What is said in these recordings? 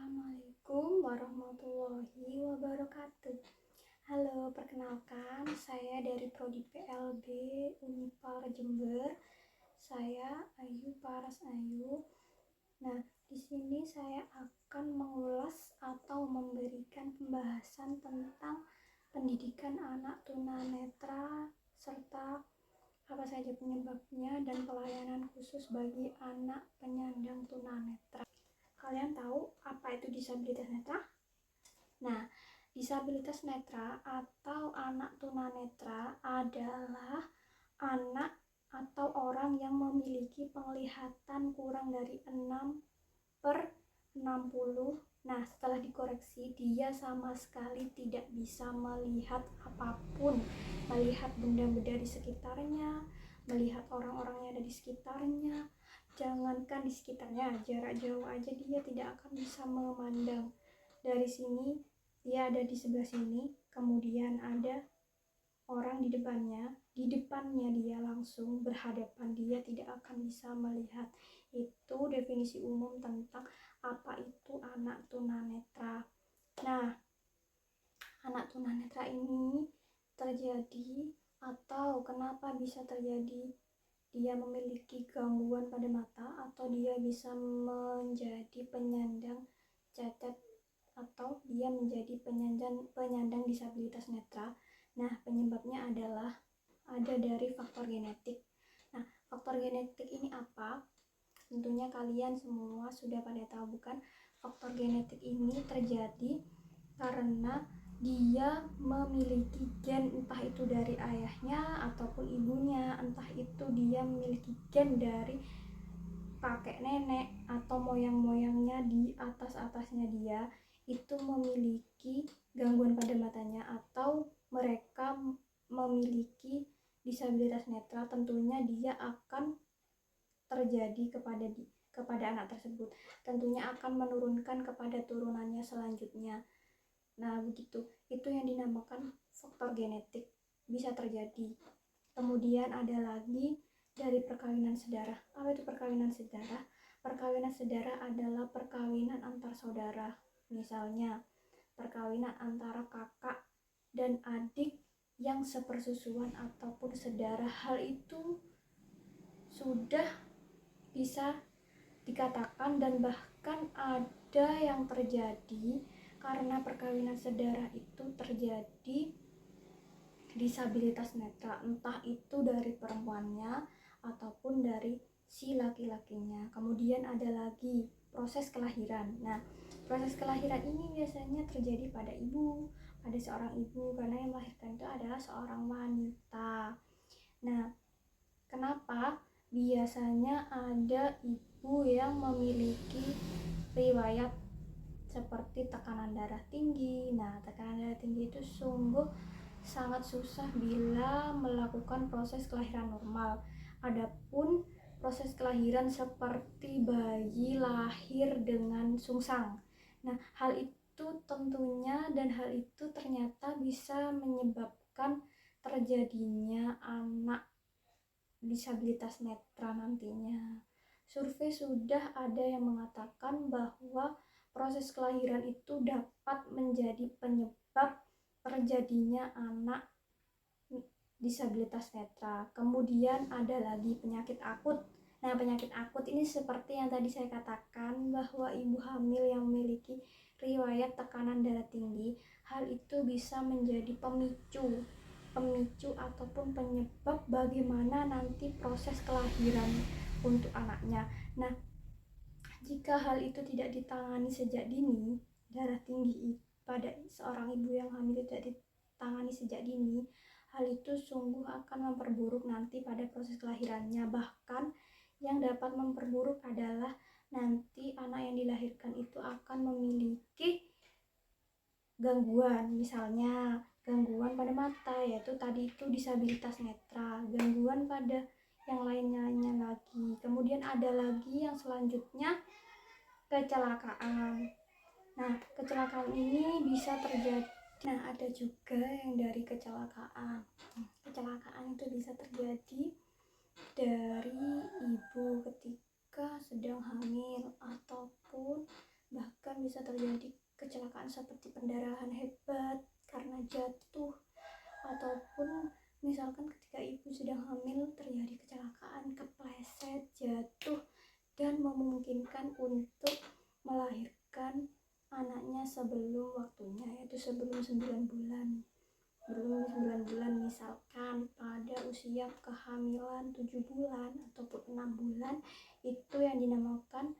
Assalamualaikum warahmatullahi wabarakatuh. Halo, perkenalkan saya dari Prodi PLB Unipar Jember. Saya Ayu Paras Ayu. Nah, di sini saya akan mengulas atau memberikan pembahasan tentang pendidikan anak tunanetra serta apa saja penyebabnya dan pelayanan khusus bagi anak penyandang tunanetra. Kalian tahu apa itu disabilitas netra? Nah, disabilitas netra atau anak tunanetra adalah anak atau orang yang memiliki penglihatan kurang dari 6/60. Nah, setelah dikoreksi, dia sama sekali tidak bisa melihat apapun, melihat benda-benda di sekitarnya, melihat orang-orang yang ada di sekitarnya. Jangankan di sekitarnya, jarak jauh aja dia tidak akan bisa memandang. Dari sini, dia ada di sebelah sini, kemudian ada orang di depannya dia langsung berhadapan, dia tidak akan bisa melihat. Itu definisi umum tentang apa itu anak tunanetra. Nah, anak tunanetra ini terjadi atau kenapa bisa terjadi? Dia memiliki gangguan pada mata atau dia bisa menjadi penyandang cacat atau dia menjadi penyandang disabilitas netra. Nah, penyebabnya adalah ada dari faktor genetik. Nah, faktor genetik ini apa? Tentunya kalian semua sudah pada tahu, bukan? Faktor genetik ini terjadi karena dia memiliki gen, entah itu dari ayahnya ataupun ibunya, entah itu dia memiliki gen dari kakek nenek atau moyang-moyangnya di atas-atasnya dia itu memiliki gangguan pada matanya atau mereka memiliki disabilitas netra. Tentunya dia akan terjadi kepada anak tersebut, tentunya akan menurunkan kepada turunannya selanjutnya. Nah, begitu. Itu yang dinamakan faktor genetik, bisa terjadi. Kemudian ada lagi dari perkawinan sedarah. Apa itu perkawinan sedarah? Perkawinan sedarah adalah perkawinan antar saudara. Misalnya, perkawinan antara kakak dan adik yang sepersusuan ataupun sedarah. Hal itu sudah bisa dikatakan dan bahkan ada yang terjadi karena perkawinan sedarah itu terjadi disabilitas netra, entah itu dari perempuannya ataupun dari si laki-lakinya. Kemudian ada lagi proses kelahiran. Nah, proses kelahiran ini biasanya terjadi pada seorang ibu, karena yang melahirkan itu adalah seorang wanita. Nah, kenapa biasanya ada ibu yang memiliki riwayat seperti tekanan darah tinggi? Nah, tekanan darah tinggi itu sungguh sangat susah bila melakukan proses kelahiran normal. Adapun proses kelahiran seperti bayi lahir dengan sungsang. Nah, hal itu tentunya dan hal itu ternyata bisa menyebabkan terjadinya anak disabilitas netra nantinya. Survei sudah ada yang mengatakan bahwa proses kelahiran itu dapat menjadi penyebab terjadinya anak disabilitas netra. Kemudian ada lagi penyakit akut. Nah, penyakit akut ini seperti yang tadi saya katakan, bahwa ibu hamil yang memiliki riwayat tekanan darah tinggi, hal itu bisa menjadi pemicu ataupun penyebab bagaimana nanti proses kelahiran untuk anaknya. Nah, jika hal itu tidak ditangani sejak dini, darah tinggi pada seorang ibu yang hamil tidak ditangani sejak dini, hal itu sungguh akan memperburuk nanti pada proses kelahirannya. Bahkan yang dapat memperburuk adalah nanti anak yang dilahirkan itu akan memiliki gangguan, misalnya gangguan pada mata, yaitu tadi itu disabilitas netra, gangguan pada yang lainnya lagi. Kemudian ada lagi yang selanjutnya kecelakaan. Nah, kecelakaan ini bisa terjadi. Nah, ada juga yang dari kecelakaan. Kecelakaan itu bisa terjadi dari ibu ketika sedang hamil ataupun bahkan bahkan bisa terjadi kecelakaan seperti pendarahan hebat karena jatuh, ataupun misalkan ketika ibu sedang hamil terjadi kecelakaan, kepleset, jatuh, dan memungkinkan untuk melahirkan anaknya sebelum waktunya, yaitu sebelum 9 bulan. Belum 9 bulan, misalkan pada usia kehamilan 7 bulan ataupun 6 bulan, itu yang dinamakan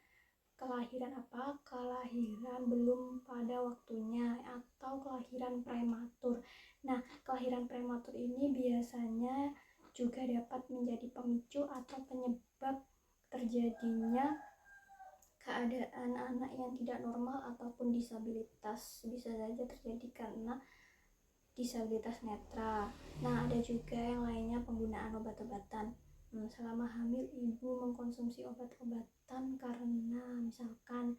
kelahiran apa? Kelahiran belum pada waktunya atau kelahiran prematur. Nah, kelahiran prematur ini biasanya juga dapat menjadi pemicu atau penyebab terjadinya keadaan anak yang tidak normal ataupun disabilitas. Bisa saja terjadi karena disabilitas netra. Nah, ada juga yang lainnya penggunaan obat-obatan. Selama hamil, ibu mengkonsumsi obat-obatan karena misalkan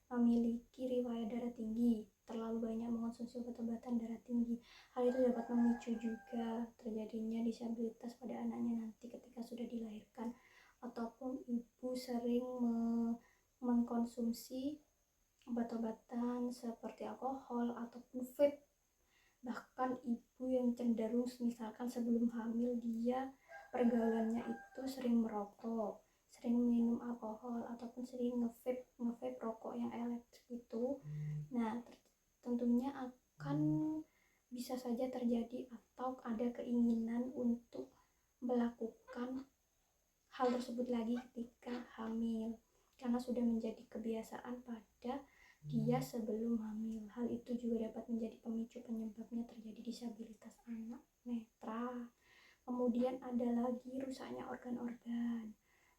memiliki riwayat darah tinggi, terlalu banyak mengkonsumsi obat-obatan darah tinggi. Hal itu dapat memicu juga terjadinya disabilitas pada anaknya nanti ketika sudah dilahirkan. Ataupun ibu sering mengkonsumsi obat-obatan seperti alkohol ataupun vape. Bahkan ibu yang cenderung misalkan sebelum hamil dia pergaulannya itu sering merokok, sering minum alkohol, ataupun sering nge-vape rokok yang elektrik itu. Nah, tentunya akan bisa saja terjadi atau ada keinginan untuk melakukan hal tersebut lagi ketika hamil, karena sudah menjadi kebiasaan pada dia sebelum hamil. Hal itu juga dapat menjadi pemicu penyebabnya terjadi disabilitas anak netra. Kemudian ada lagi rusaknya organ-organ.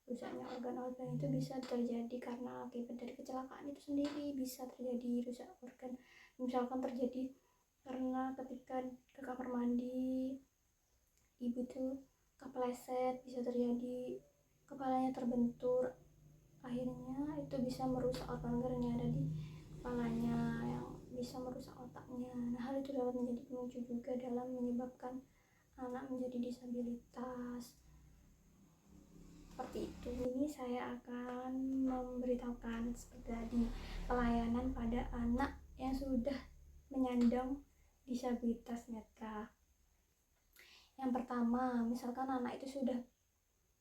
Rusaknya organ-organ itu bisa terjadi karena akibat dari kecelakaan itu sendiri. Bisa terjadi rusak organ, misalkan terjadi karena ketika ke kamar mandi ibu tuh kepleset, bisa terjadi kepalanya terbentur, akhirnya itu bisa merusak organ-organ yang ada di kepalanya, yang bisa merusak otaknya. Nah, hal itu dapat menjadi pemicu juga dalam menyebabkan anak menjadi disabilitas. Seperti itu. Ini saya akan memberitahukan seperti tadi pelayanan pada anak yang sudah menyandang disabilitas netra. Yang pertama, misalkan anak itu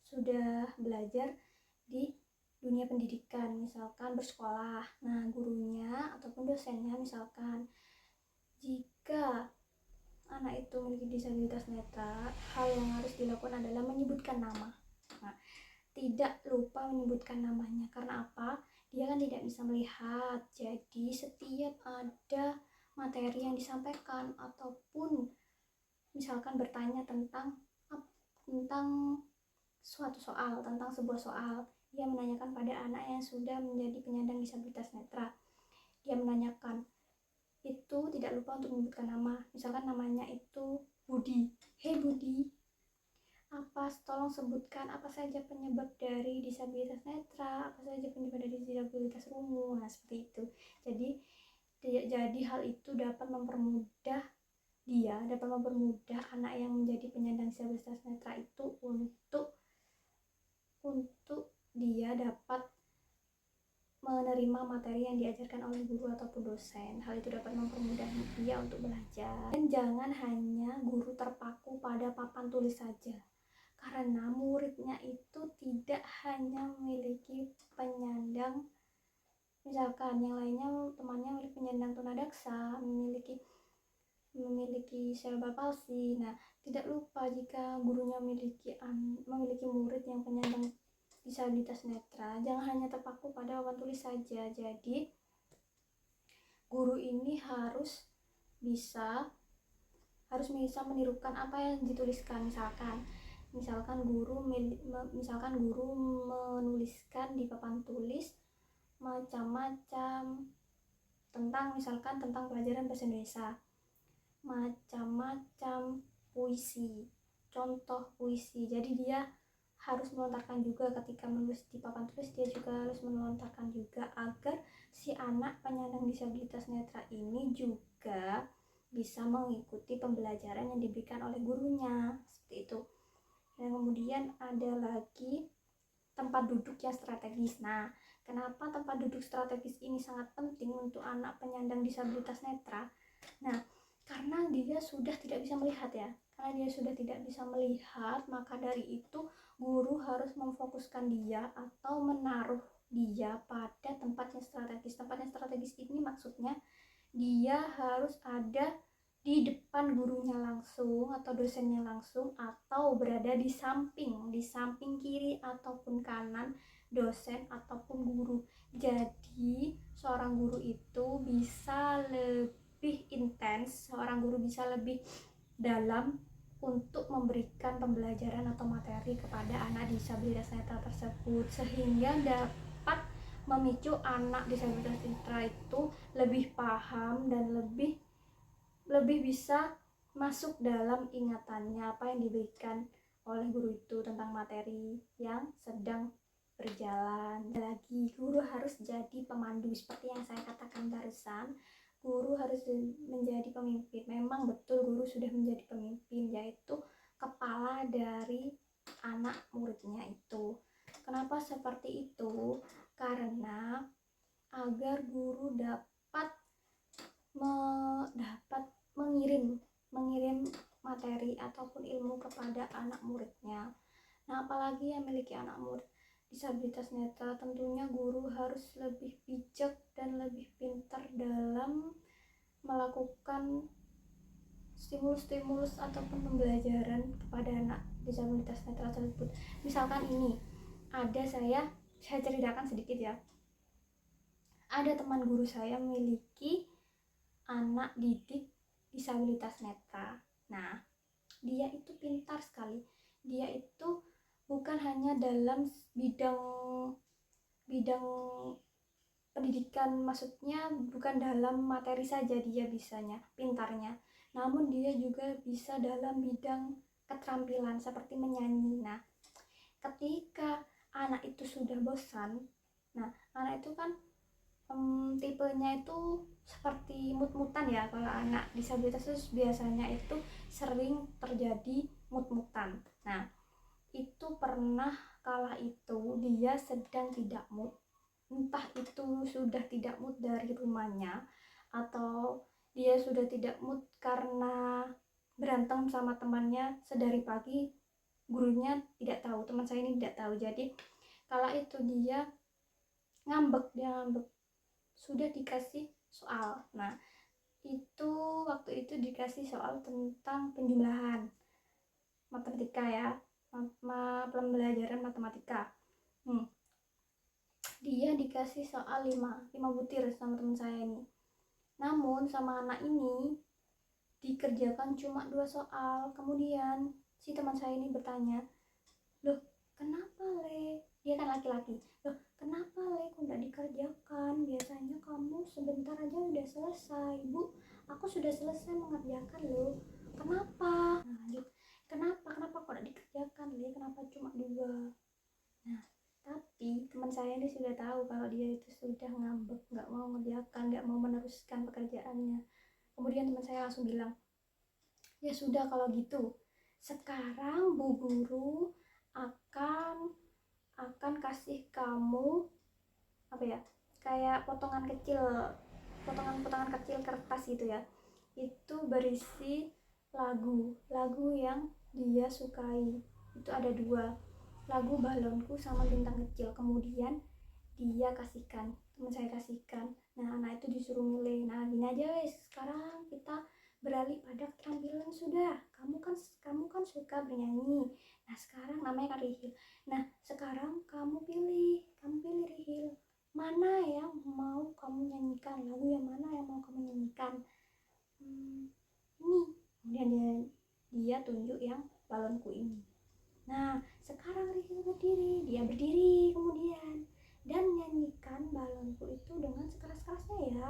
sudah belajar di dunia pendidikan, misalkan bersekolah. Nah, gurunya ataupun dosennya misalkan, jika anak itu memiliki disabilitas netra, hal yang harus dilakukan adalah menyebutkan nama. Nah, tidak lupa menyebutkan namanya. Karena apa? Dia kan tidak bisa melihat. Jadi setiap ada materi yang disampaikan ataupun misalkan bertanya tentang suatu soal, tentang sebuah soal, dia menanyakan pada anak yang sudah menjadi penyandang disabilitas netra. Dia menanyakan itu tidak lupa untuk menyebutkan nama. Misalkan namanya itu Budi. Hei Budi, tolong sebutkan apa saja penyebab dari disabilitas netra, apa saja penyebab dari disabilitas rungu. Nah, seperti itu. Jadi hal itu dapat mempermudah anak yang menjadi penyandang disabilitas netra itu untuk dia dapat menerima materi yang diajarkan oleh guru ataupun dosen. Hal itu dapat mempermudah dia untuk belajar. Dan jangan hanya guru terpaku pada papan tulis saja, karena muridnya itu tidak hanya memiliki penyandang, misalkan yang lainnya temannya memiliki penyandang tunadaksa, memiliki cerebral palsy. Nah, tidak lupa jika gurunya memiliki murid yang penyandang disabilitas netra, jangan hanya terpaku pada papan tulis saja. Jadi guru ini harus bisa menirukan apa yang dituliskan. Misalkan guru menuliskan di papan tulis macam-macam tentang pelajaran bahasa Indonesia, macam-macam puisi, contoh puisi. Jadi dia harus melontarkan juga ketika menulis di papan tulis, dia juga harus melontarkan juga agar si anak penyandang disabilitas netra ini juga bisa mengikuti pembelajaran yang diberikan oleh gurunya, seperti itu. Dan kemudian ada lagi tempat duduk yang strategis. Nah, kenapa tempat duduk strategis ini sangat penting untuk anak penyandang disabilitas netra? Nah, karena dia sudah tidak bisa melihat ya. Karena dia sudah tidak bisa melihat, maka dari itu guru harus memfokuskan dia atau menaruh dia pada tempat yang strategis. Tempat yang strategis ini maksudnya dia harus ada di depan gurunya langsung atau dosennya langsung, atau berada di samping kiri ataupun kanan dosen ataupun guru. Jadi seorang guru itu bisa lebih intens, seorang guru bisa lebih dalam untuk memberikan pembelajaran atau materi kepada anak disabilitas netra tersebut, sehingga dapat memicu anak disabilitas netra itu lebih paham dan lebih bisa masuk dalam ingatannya apa yang diberikan oleh guru itu tentang materi yang sedang berjalan. Lagi, guru harus jadi pemandu seperti yang saya katakan barusan. Guru harus menjadi pemimpin. Memang betul guru sudah menjadi pemimpin, yaitu kepala dari anak muridnya itu. Kenapa seperti itu? Karena agar guru dapat mengirim materi ataupun ilmu kepada anak muridnya. Nah, apalagi yang memiliki anak murid disabilitas netra, tentunya guru harus lebih bijak dan lebih pintar dalam melakukan stimulus ataupun pembelajaran kepada anak disabilitas netra tersebut. Misalkan ini, saya ceritakan sedikit ya. Ada teman guru saya memiliki anak didik disabilitas netra. Nah, dia itu pintar sekali. Dia itu bukan hanya dalam bidang pendidikan, maksudnya bukan dalam materi saja dia bisanya, pintarnya, namun dia juga bisa dalam bidang keterampilan seperti menyanyi. Nah, ketika anak itu sudah bosan, nah anak itu kan tipenya itu seperti mut-mutan ya. Kalau anak disabilitas itu biasanya itu sering terjadi mut-mutan. Nah, itu pernah kala itu dia sedang tidak mood, entah itu sudah tidak mood dari rumahnya atau dia sudah tidak mood karena berantem sama temannya sedari pagi. Gurunya tidak tahu, teman saya ini tidak tahu. Jadi kala itu dia ngambek, sudah dikasih soal. Nah, itu waktu itu dikasih soal tentang penjumlahan matematika ya, pembelajaran matematika. Dia dikasih soal 5 butir sama teman saya ini. Namun sama anak ini dikerjakan cuma 2 soal. Kemudian si teman saya ini bertanya, "Loh, kenapa Le?" Dia kan laki-laki. "Loh, kenapa Le kok tidak dikerjakan? Biasanya kamu sebentar aja udah selesai." "Bu, aku sudah selesai mengerjakan loh." "Kenapa?" Nah, kenapa kok tidak dikerjakan Le? Kenapa cuma 2? Nah, tapi teman saya ini sudah tahu kalau dia itu sudah ngambek, nggak mau mengerjakan, nggak mau meneruskan pekerjaannya. Kemudian teman saya langsung bilang, "Ya sudah kalau gitu, sekarang Bu Guru akan kasih kamu kayak potongan kecil kertas gitu ya. Itu berisi lagu yang dia sukai. Itu ada 2, lagu Balonku sama Bintang Kecil. Kemudian dia kasihkan, teman saya kasihkan. Nah, anak itu disuruh milih. Nah, gini aja wes, sekarang kita beralih pada keterampilan sudah. Kamu kan suka bernyanyi. Nah, sekarang namanya kan Rihil. Nah, sekarang kamu pilih Rihil. Mana yang mau kamu nyanyikan? Lagu yang mana yang mau kamu nyanyikan? Ini." Kemudian dia tunjuk yang Balonku ini. Nah, sekarang Rihil berdiri. Dia berdiri kemudian dan nyanyikan Balonku itu dengan sekeras-kerasnya ya.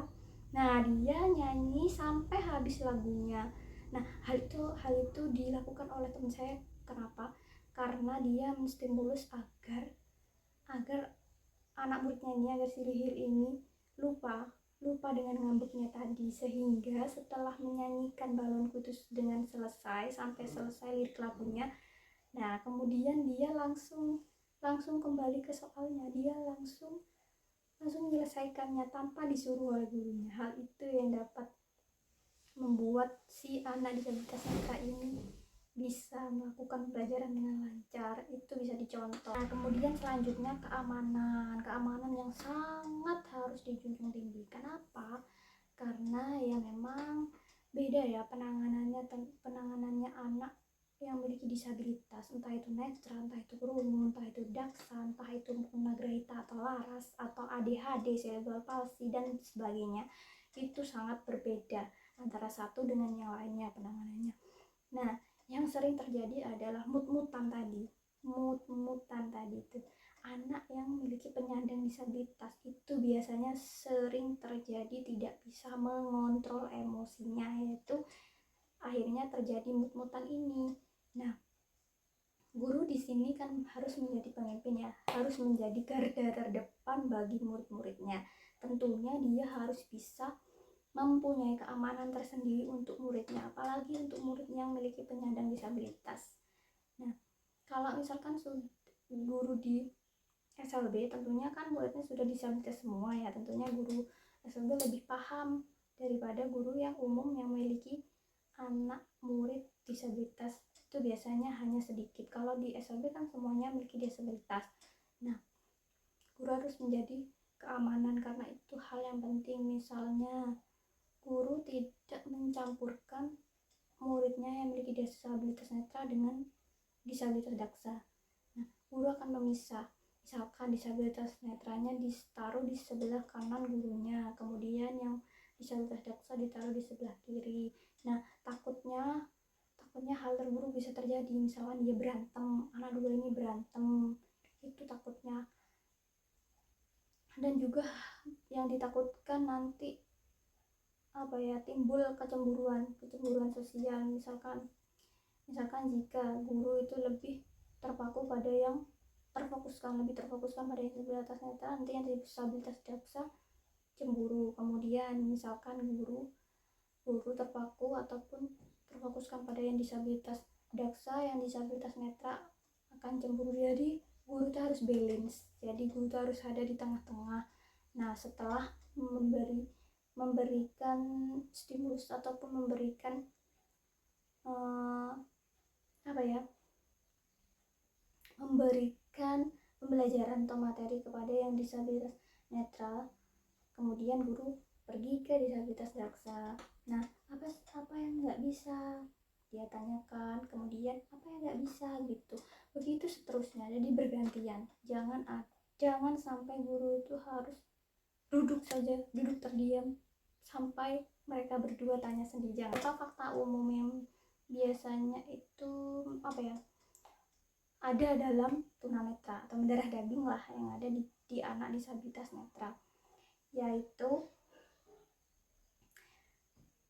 Nah, dia nyanyi sampai habis lagunya. Nah, hal itu dilakukan oleh teman saya. Kenapa? Karena dia menstimulus agar anak muridnya ini, agar si Rihil ini lupa dengan ngambeknya tadi, sehingga setelah menyanyikan Balonku itu sampai selesai lirik lagunya, nah kemudian dia langsung langsung kembali ke soalnya, dia langsung menyelesaikannya tanpa disuruh oleh gurunya. Hal itu yang dapat membuat si anak disabilitas netra ini bisa melakukan pelajaran dengan lancar. Itu bisa dicontoh. Nah, kemudian selanjutnya keamanan yang sangat harus dijunjung tinggi. Kenapa? Karena ya memang beda ya penanganannya anak yang memiliki disabilitas, entah itu netra, entah itu krungu, entah itu daksa, entah itu tunagrahita atau laras, atau ADHD, cerebral palsy, dan sebagainya. Itu sangat berbeda antara satu dengan yang lainnya penanganannya. Nah, yang sering terjadi adalah mut-mutan tadi itu anak yang memiliki penyandang disabilitas itu biasanya sering terjadi tidak bisa mengontrol emosinya, yaitu akhirnya terjadi mut-mutan ini. Nah, guru di sini kan harus menjadi pemimpin ya, harus menjadi garda terdepan bagi murid-muridnya. Tentunya dia harus bisa mempunyai keamanan tersendiri untuk muridnya, apalagi untuk murid yang memiliki penyandang disabilitas. Nah, kalau misalkan guru di SLB, tentunya kan muridnya sudah disabilitas semua ya, tentunya guru SLB lebih paham daripada guru yang umum yang memiliki anak murid disabilitas. Itu biasanya hanya sedikit. Kalau di SLB kan semuanya memiliki disabilitas. Nah, guru harus menjadi keamanan karena itu hal yang penting. Misalnya guru tidak mencampurkan muridnya yang memiliki disabilitas netra dengan disabilitas daksa. Nah, guru akan memisah. Misalkan disabilitas netranya ditaruh di sebelah kanan gurunya, kemudian yang disabilitas daksa ditaruh di sebelah kiri. Nah, takutnya hal terburuk bisa terjadi, misalkan dia berantem, anak dua ini berantem, itu takutnya. Dan juga yang ditakutkan nanti timbul kecemburuan sosial. Misalkan jika guru itu lebih terfokuskan pada yang disabilitas netra, nanti yang disabilitas daksa cemburu. Kemudian misalkan guru terpaku ataupun terfokuskan pada yang disabilitas daksa, yang disabilitas netra akan cemburu. Jadi guru itu harus balance, jadi guru itu harus ada di tengah-tengah. Nah, setelah memberikan stimulus ataupun memberikan memberikan pembelajaran atau materi kepada yang disabilitas netra, kemudian guru pergi ke disabilitas daksa. Nah, apa yang nggak bisa dia tanyakan, kemudian apa yang nggak bisa gitu, begitu seterusnya. Jadi bergantian, jangan sampai guru itu harus duduk terdiam sampai mereka berdua tanya sendiri. Jangan. Fakta umum yang biasanya itu ada dalam tunanetra atau mendarah daging lah yang ada di anak disabilitas netra, yaitu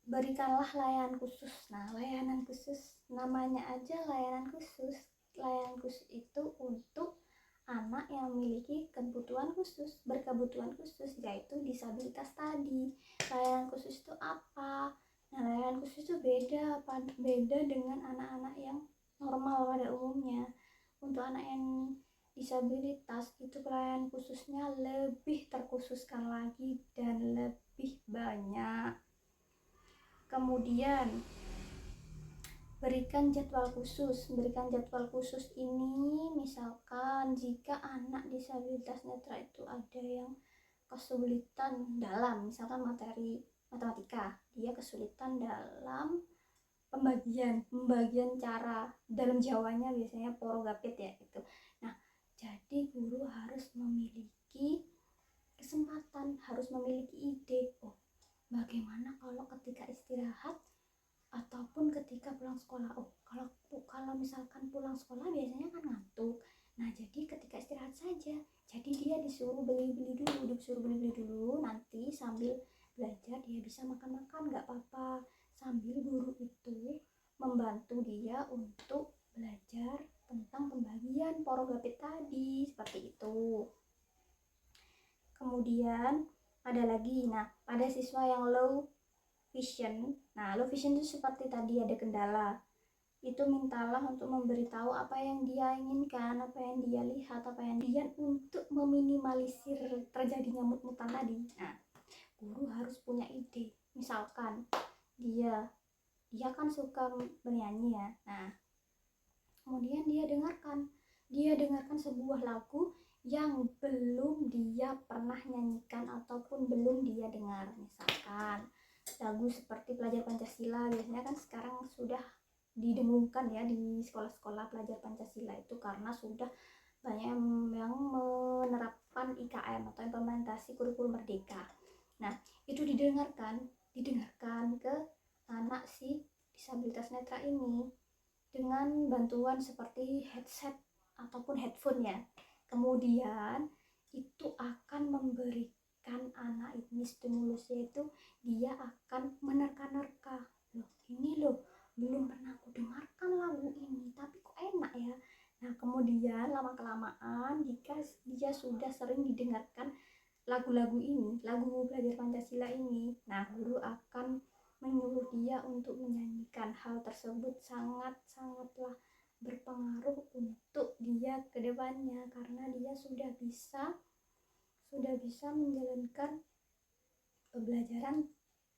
berikanlah layanan khusus. Nah, layanan khusus namanya aja layanan khusus. Layanan khusus itu untuk anak yang memiliki berkebutuhan khusus, yaitu disabilitas tadi. Layanan khusus itu apa? Nah, layanan khusus itu beda dengan anak-anak yang normal pada umumnya. Untuk anak yang disabilitas itu pelayanan khususnya lebih terkhususkan lagi dan lebih banyak. Kemudian berikan jadwal khusus ini misalkan jika anak disabilitas netra itu ada yang kesulitan dalam misalkan materi matematika, dia kesulitan dalam pembagian cara dalam jawanya, biasanya porogapit ya itu. Nah, jadi guru harus memiliki kesempatan, harus memiliki ide, bagaimana kalau ketika istirahat ataupun ketika pulang sekolah. Kalau misalkan pulang sekolah biasanya kan ngantuk. Nah, jadi ketika istirahat saja. Jadi dia disuruh beli-beli dulu, nanti sambil belajar dia bisa makan-makan, nggak apa-apa, sambil guru itu membantu dia untuk belajar tentang pembagian porogapit tadi, seperti itu. Kemudian ada lagi, pada siswa yang low vision. Nah, low vision itu seperti tadi ada kendala itu mintalah untuk memberitahu apa yang dia inginkan, apa yang dia lihat, apa yang dia, untuk meminimalisir terjadinya mut-mutan tadi. Nah, guru harus punya ide. Misalkan dia kan suka bernyanyi ya. Nah, kemudian dia dengarkan sebuah lagu yang belum dia pernah nyanyikan ataupun belum dia dengar. Misalkan lagu seperti Pelajar Pancasila, biasanya kan sekarang sudah didengungkan ya di sekolah-sekolah pelajar Pancasila itu, karena sudah banyak yang menerapkan IKM atau implementasi kurikulum merdeka. Nah, itu didengarkan ke anak si disabilitas netra ini dengan bantuan seperti headset ataupun headphone ya. Kemudian itu akan memberikan anak ini stimulus, yaitu dia akan menerka-nerka, loh ini loh belum pernah aku dengarkan lagu ini tapi kok enak ya. Nah, kemudian lama kelamaan jika dia sudah sering didengarkan lagu-lagu ini, lagu belajar Pancasila ini, nah guru akan menyuruh dia untuk menyanyikan. Hal tersebut sangat-sangatlah berpengaruh untuk dia ke depannya, karena dia sudah bisa menjalankan pembelajaran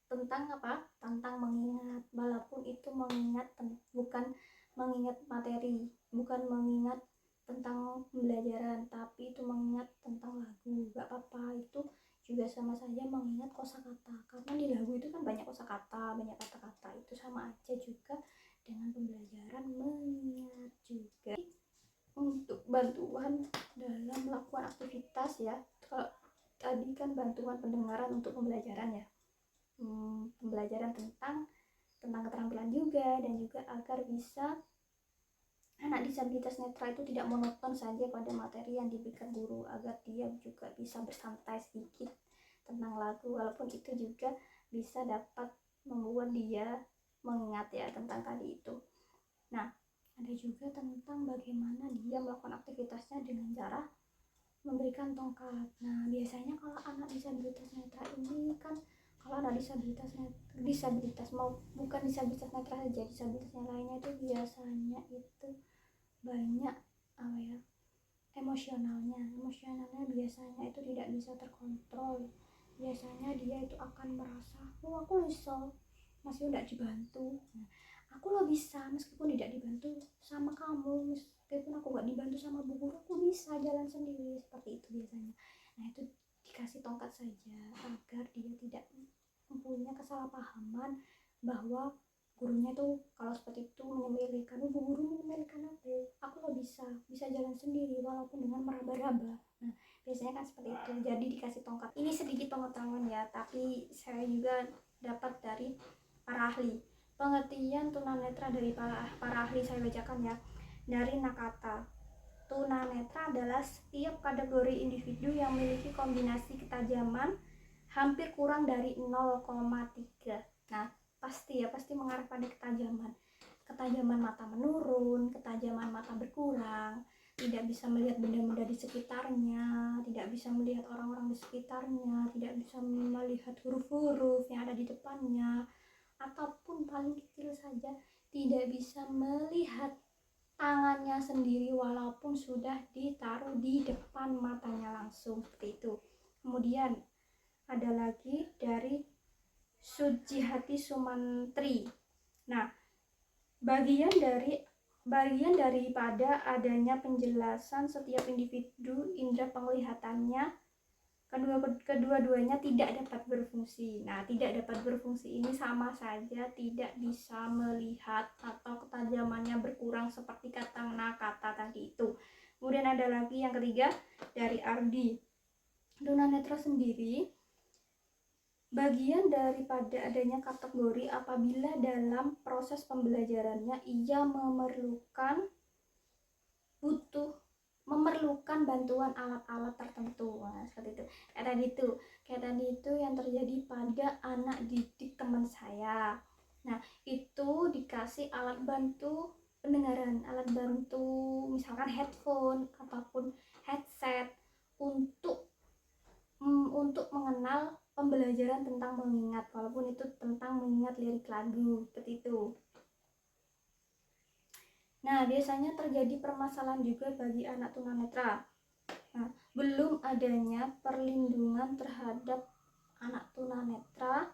tentang apa? Tentang mengingat, walaupun itu mengingat bukan mengingat materi, bukan mengingat tentang pembelajaran, tapi itu mengingat tentang lagu. Gak apa-apa, itu juga sama saja mengingat kosakata, karena di lagu itu kan banyak kosakata, banyak kata-kata. Itu sama aja juga dengan pembelajaran mengingat juga. Untuk bantuan dalam melakukan aktivitas ya, kalau tadi kan bantuan pendengaran untuk pembelajaran ya, pembelajaran tentang keterampilan juga, dan juga agar bisa anak disabilitas netra itu tidak monoton saja pada materi yang diberikan guru, agar dia juga bisa bersantai sedikit tentang lagu, walaupun itu juga bisa dapat membuat dia mengingat ya tentang tadi itu. Nah, ada juga tentang bagaimana dia melakukan aktivitasnya dengan cara memberikan tongkat. Nah, biasanya kalau anak disabilitas netra ini kan, kalau anak disabilitas mau bukan disabilitas netra saja, disabilitas yang lainnya itu biasanya itu banyak apa ya, emosionalnya biasanya itu tidak bisa terkontrol. Biasanya dia itu akan merasa, oh aku bisa, masih tidak dibantu. Nah, aku lo bisa meskipun tidak dibantu sama kamu, meskipun aku gak dibantu sama bu guru, aku bisa jalan sendiri, seperti itu biasanya. Nah, itu dikasih tongkat saja agar dia tidak mempunyai kesalahpahaman bahwa gurunya tuh kalau seperti itu menyepelekan, bu guru menyepelekan aku lo bisa jalan sendiri walaupun dengan meraba-raba. Nah, biasanya kan seperti itu, jadi dikasih tongkat. Ini sedikit pengetahuan ya, tapi saya juga dapat dari para ahli. Pengertian tunanetra dari para ahli saya bacakan ya, dari Nakata. Tunanetra adalah setiap kategori individu yang memiliki kombinasi ketajaman hampir kurang dari 0,3. Nah, pasti mengarah pada ketajaman mata menurun, ketajaman mata berkurang, tidak bisa melihat benda-benda di sekitarnya, tidak bisa melihat orang-orang di sekitarnya, tidak bisa melihat huruf-huruf yang ada di depannya, ataupun paling kecil saja tidak bisa melihat tangannya sendiri walaupun sudah ditaruh di depan matanya langsung, seperti itu. Kemudian ada lagi dari Sujihati Sumantri. Nah, bagian daripada adanya penjelasan setiap individu indera penglihatannya, kedua-duanya tidak dapat berfungsi. Nah, tidak dapat berfungsi ini sama saja tidak bisa melihat atau ketajamannya berkurang seperti kata tadi itu. Kemudian ada lagi yang ketiga dari Ardi. Tunanetra sendiri bagian daripada adanya kategori apabila dalam proses pembelajarannya ia memerlukan bantuan alat-alat tertentu. Nah, seperti itu. Kayak tadi itu yang terjadi pada anak didik teman saya. Nah, itu dikasih alat bantu pendengaran, alat bantu misalkan headphone ataupun headset untuk mengenal pembelajaran tentang mengingat, walaupun itu tentang mengingat lirik lagu, seperti itu. Nah, biasanya terjadi permasalahan juga bagi anak tunanetra. Nah, belum adanya perlindungan terhadap anak tunanetra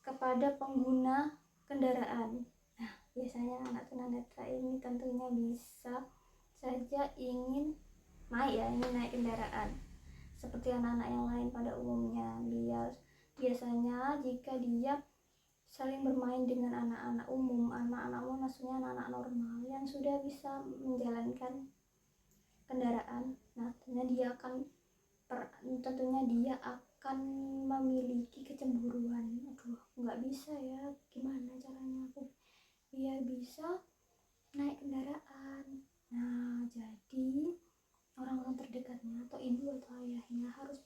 kepada pengguna kendaraan. Nah, biasanya anak tunanetra ini tentunya bisa saja ingin naik kendaraan seperti anak-anak yang lain pada umumnya. Biasanya jika dia saling bermain dengan anak-anak umum maksudnya anak-anak normal yang sudah bisa menjalankan kendaraan, nah tentunya dia akan memiliki kecemburuan. Aduh, nggak bisa ya, gimana caranya aku biar bisa naik kendaraan. Nah, jadi orang-orang terdekatnya atau ibu atau ayahnya harus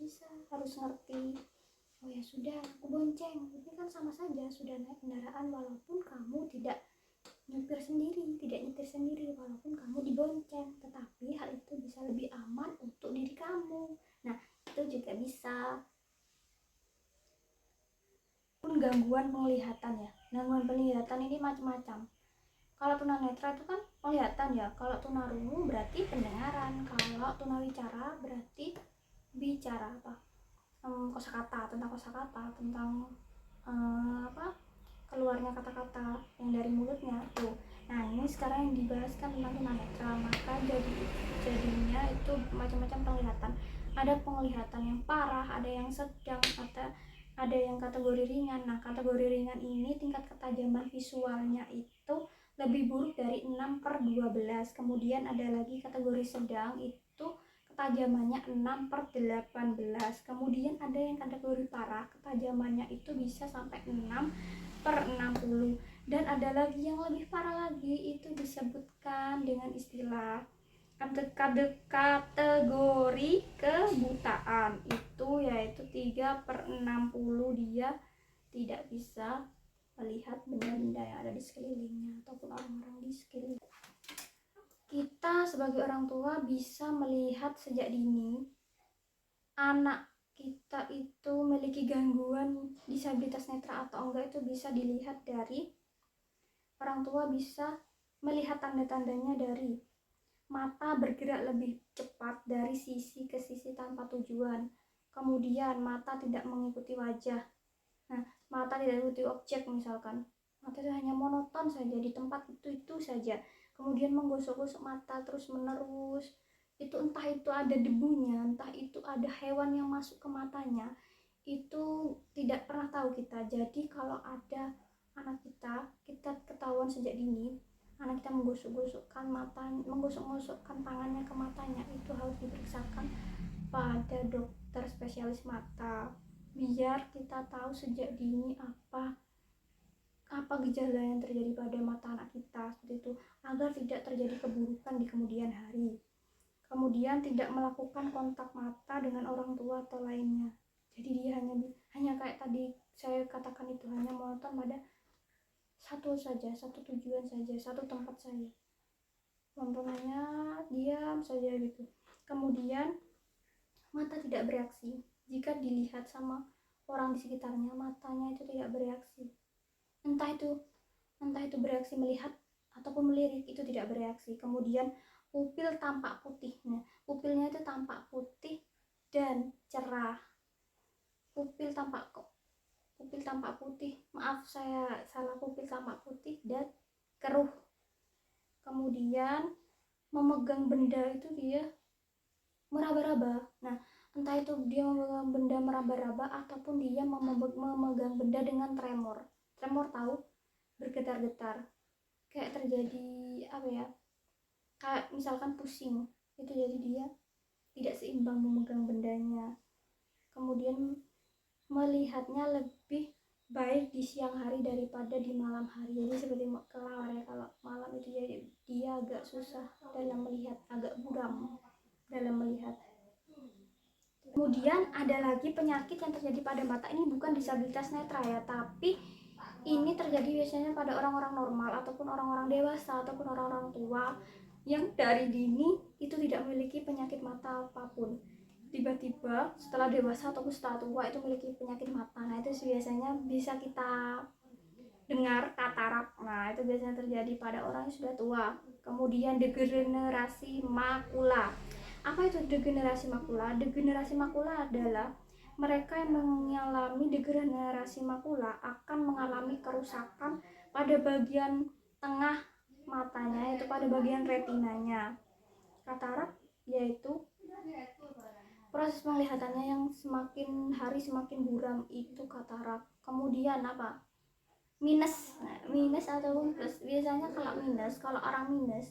ngerti, oh ya sudah, aku bonceng, ini kan sama saja sudah naik kendaraan walaupun kamu tidak nyetir sendiri walaupun kamu dibonceng, tetapi hal itu bisa lebih aman untuk diri kamu. Nah, itu juga bisa. Pun gangguan penglihatan ya, gangguan penglihatan ini macam-macam. Kalau tunanetra itu kan penglihatan ya, kalau tunarungu berarti pendengaran, kalau tunawicara berarti bicara kosakata, tentang keluarnya kata-kata yang dari mulutnya tuh. Nah, ini sekarang yang dibahaskan tentang tunanetra. Maka jadinya itu macam-macam penglihatan. Ada penglihatan yang parah, ada yang sedang, ada yang kategori ringan. Nah, kategori ringan ini tingkat ketajaman visualnya itu lebih buruk dari 6/12. Kemudian ada lagi kategori sedang, itu ketajamannya 6/18. Kemudian ada yang kategori parah, ketajamannya itu bisa sampai 6/60. Dan ada lagi yang lebih parah lagi, itu disebutkan dengan istilah kategori kebutaan, itu yaitu 3/60. Dia tidak bisa melihat benda-benda yang ada di sekelilingnya ataupun orang-orang di sekeliling. Kita sebagai orang tua bisa melihat sejak dini anak kita itu memiliki gangguan disabilitas netra atau enggak, itu bisa dilihat dari orang tua bisa melihat tanda-tandanya dari mata bergerak lebih cepat dari sisi ke sisi tanpa tujuan. Kemudian mata tidak mengikuti wajah. Nah, mata tidak mengikuti objek, misalkan mata itu hanya monoton saja di tempat itu saja. Kemudian menggosok-gosok mata terus menerus, itu entah itu ada debunya, entah itu ada hewan yang masuk ke matanya, itu tidak pernah tahu kita. Jadi kalau ada anak kita ketahuan sejak dini anak kita menggosok-gosokkan tangannya ke matanya, itu harus diperiksakan pada dokter spesialis mata, biar kita tahu sejak dini apa gejala yang terjadi pada mata anak kita, seperti itu, agar tidak terjadi keburukan di kemudian hari. Kemudian tidak melakukan kontak mata dengan orang tua atau lainnya. Jadi dia hanya kayak tadi saya katakan, itu hanya monoton pada satu tujuan saja, satu tempat saja, contohnya diam saja gitu. Kemudian mata tidak bereaksi jika dilihat sama orang di sekitarnya, matanya itu tidak bereaksi, entah itu bereaksi melihat ataupun melirik, itu tidak bereaksi. Kemudian pupil tampak putih. Nah, pupilnya itu tampak putih dan cerah. Pupil tampak putih, maaf saya salah, pupil tampak putih dan keruh. Kemudian memegang benda itu dia meraba-raba. Nah, entah itu dia memegang benda meraba-raba ataupun dia memegang benda dengan tremor. Tremor tahu? Bergetar-getar. Kayak terjadi kayak misalkan pusing. Itu jadi dia tidak seimbang memegang bendanya. Kemudian melihatnya lebih baik di siang hari daripada di malam hari. Jadi seperti kelawar ya, kalau malam itu jadi dia agak susah dalam melihat, agak buram dalam melihat. Kemudian ada lagi penyakit yang terjadi pada mata, ini bukan disabilitas netra ya, tapi ini terjadi biasanya pada orang-orang normal ataupun orang-orang dewasa ataupun orang-orang tua yang dari dini itu tidak memiliki penyakit mata apapun. Tiba-tiba setelah dewasa ataupun setelah tua itu memiliki penyakit mata. Nah, itu biasanya bisa kita dengar katarak. Nah, itu biasanya terjadi pada orang yang sudah tua. Kemudian degenerasi makula. Apa itu degenerasi makula? Degenerasi makula adalah mereka yang mengalami degenerasi makula akan mengalami kerusakan pada bagian tengah matanya, yaitu pada bagian retinanya. Katarak yaitu proses penglihatannya yang semakin hari semakin buram, itu katarak. Kemudian apa? Minus. Nah, minus atau plus. Biasanya kalau orang minus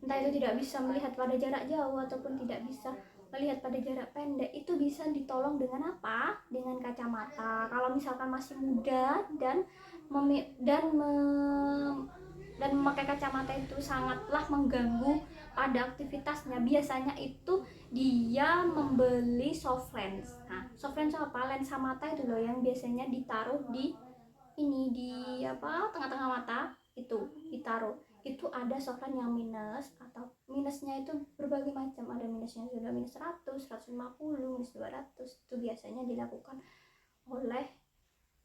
entah itu tidak bisa melihat pada jarak jauh ataupun tidak bisa melihat pada jarak pendek, itu bisa ditolong dengan apa? Dengan kacamata. Kalau misalkan masih muda dan memakai kacamata itu sangatlah mengganggu pada aktivitasnya, biasanya itu dia membeli soft lens. Nah, soft lens apa? Lensa mata itu loh yang biasanya ditaruh di tengah-tengah mata, itu ditaruh. Itu ada soft lens yang minus, atau minusnya itu berbagai macam, ada minusnya sudah minus 100, 150, minus 200. Itu biasanya dilakukan oleh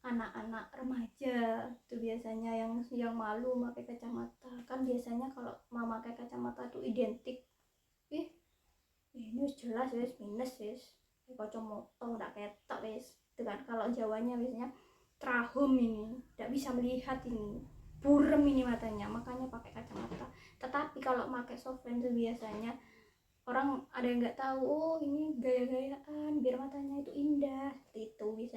anak-anak remaja. Itu biasanya yang malu pakai kacamata. Kan biasanya kalau memakai kacamata itu identik, ini jelas wis minus wis, kacamata ndak ketok wis, itu kan. Kalau Jawanya biasanya trahum, ini tidak bisa melihat, ini burem ini matanya, makanya pakai kacamata. Tetapi kalau pakai soft lens itu biasanya orang ada yang nggak tahu, oh ini gaya-gayaan biar matanya itu indah, seperti itu bisa.